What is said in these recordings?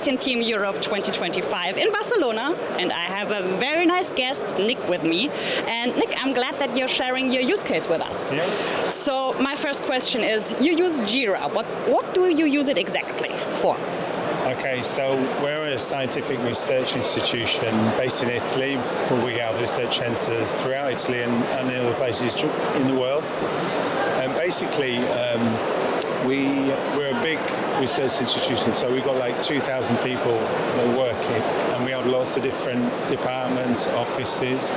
Atlassian Team Europe 2025 in Barcelona, and I have a very nice guest, Nick, with me. And Nick, I'm glad that you're sharing your use case with us. Yeah. So my first question is, you use Jira. What do you use it exactly for? Okay, so we're a scientific research institution based in Italy, but we have research centres throughout Italy and in other places in the world. And basically, we're a big research institution, so we've got like 2,000 people that work here, and we have lots of different departments, offices.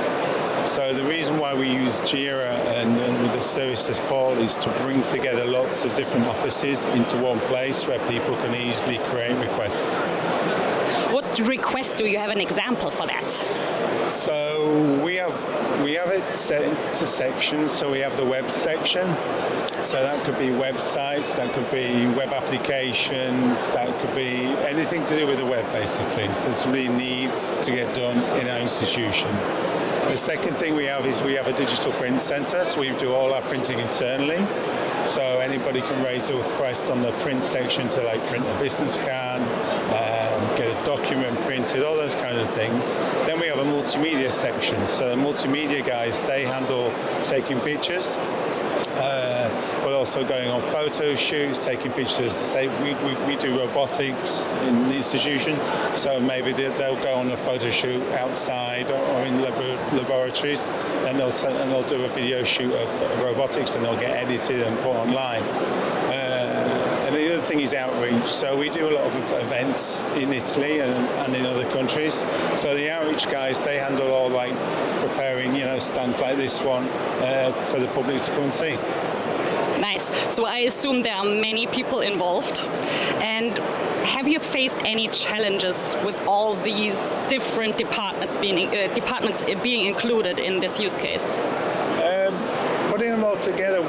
So the reason why we use Jira and with the service desk portal is to bring together lots of different offices into one place where people can easily create requests. What request do you have an example for that? So we have it set into sections. So we have the web section. So that could be websites, that could be web applications, that could be anything to do with the web, basically, that somebody needs to get done in our institution. The second thing we have is we have a digital print centre, so we do all our printing internally. So anybody can raise a request on the print section to like print a business card, get a document printed, all those kind of things. Then we have a multimedia section. So the multimedia guys, they handle taking pictures, but also going on photo shoots, taking pictures. Say we do robotics in the institution, so maybe they'll go on a photo shoot outside or in laboratories, and they'll do a video shoot of robotics, and they'll get edited and put online. And the other thing is outreach. So we do a lot of events in Italy and in other countries. So the outreach guys, they handle all like preparing, stands like this one for the public to come and see. Nice. So I assume there are many people involved. And have you faced any challenges with all these different departments being included in this use case? Putting them all together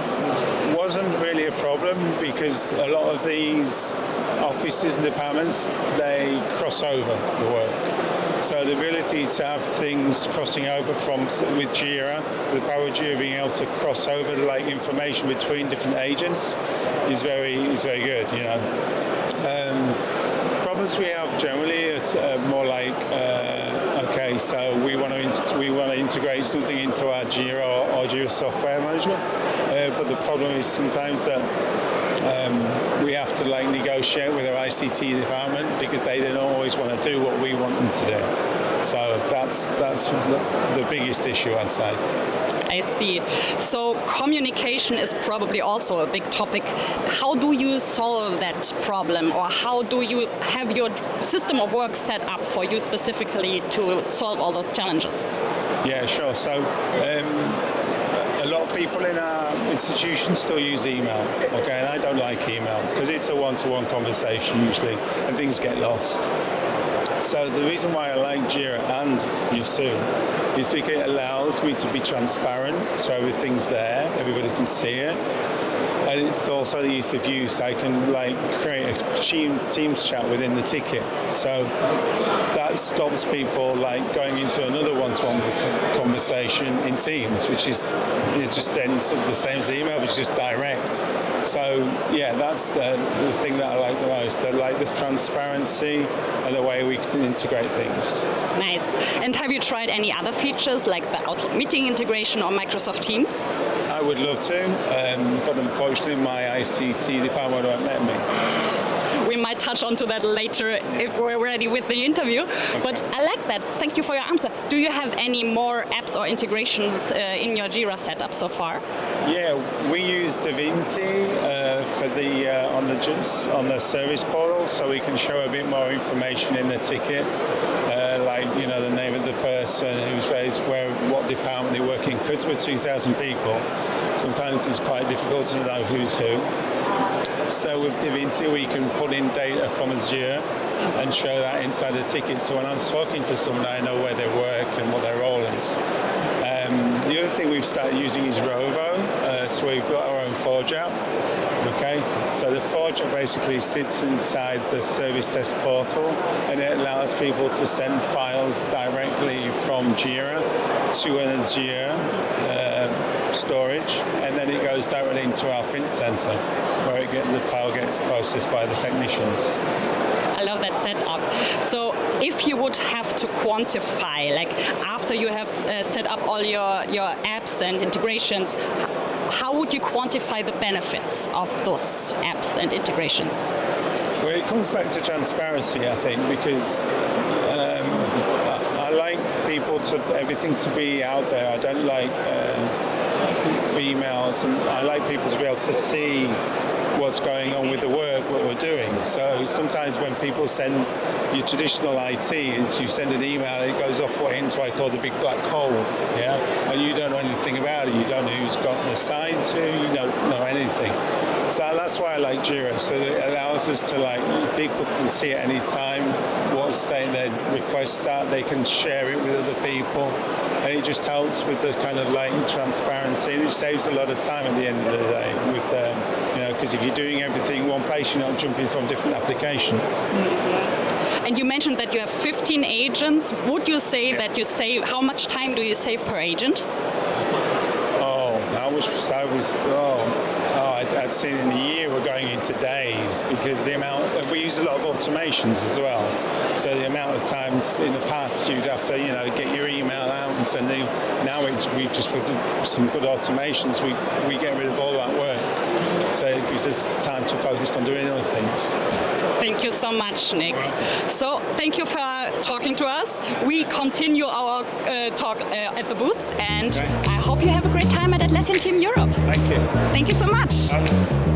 wasn't really a problem because a lot of these offices and departments, they cross over the work. So the ability to have things crossing over with Jira, the power of Jira being able to cross over like information between different agents is very good. Problems we have generally are more like so we want to integrate something into our Jira or Jira software management, but the problem is sometimes that we have to like negotiate with our ICT department because they don't always want to do what we want them to do. So that's the biggest issue, I'd say. I see. So communication is probably also a big topic. How do you solve that problem, or how do you have your system of work set up for you specifically to solve all those challenges? Yeah, sure. So a lot of people in our institution still use email, okay, and I don't like email because it's a one-to-one conversation usually and things get lost. So the reason why I like Jira and yasoon is because it allows me to be transparent, so everything's there, everybody can see it. And it's also the ease of use. I can like create a Teams chat within the ticket. So that stops people like going into another one-to-one conversation in Teams, which is just ends up the same as the email, which is just direct. So yeah, that's the thing that I like the most. I like the transparency and the way we can integrate things. Nice. And have you tried any other features like the Outlook meeting integration or Microsoft Teams? I would love to, but unfortunately my ICT department won't let me. We might touch on to that later if we're ready with the interview. Okay. But I like that. Thank you for your answer. Do you have any more apps or integrations in your Jira setup so far? Yeah, we use Divinity for on the service portal, so we can show a bit more information in the ticket, like the name of the person who's raised what department they work in. Because we're 2,000 people, sometimes it's quite difficult to know who's who. So with Divinity, we can put in data from Azure and show that inside a ticket. So when I'm talking to someone, I know where they work and what their role is. The other thing we've started using is Rovo. So we've got our own Forge app. Okay, so the Forge app basically sits inside the service desk portal, and it allows people to send files directly from Jira to an Azure storage, and then it goes directly into our print center, where the file gets processed by the technicians. I love that. that set up. So if you would have to quantify, like after you have set up all your apps and integrations, how would you quantify the benefits of those apps and integrations? Well, it comes back to transparency, I think, because I like everything to be out there. I don't like emails, and I like people to be able to see what's going on with the work, what we're doing. So sometimes when people send your traditional IT, is you send an email, it goes off into what I call the big black hole, yeah, and you don't know anything about it. You don't know who's gotten assigned to. You don't know anything. So that's why I like Jira. So it allows us to, like, people can see at any time what state their requests are. They can share it with other people, and it just helps with the kind of like transparency. And it saves a lot of time at the end of the day with because if you're doing everything in one place, you're not jumping from different applications. And you mentioned that you have 15 agents. Would you say that you save, how much time do you save per agent? I'd say in a year we're going into days, because the amount we use a lot of automations as well. So the amount of times in the past you'd have to get your email out and send new. Now we just with some good automations we get rid of all that work. So it gives us time to focus on doing other things. Thank you so much, Nick. So thank you for talking to us. We continue our talk at the booth, and I hope you have a great time at Atlassian Team Europe. Thank you. Thank you so much.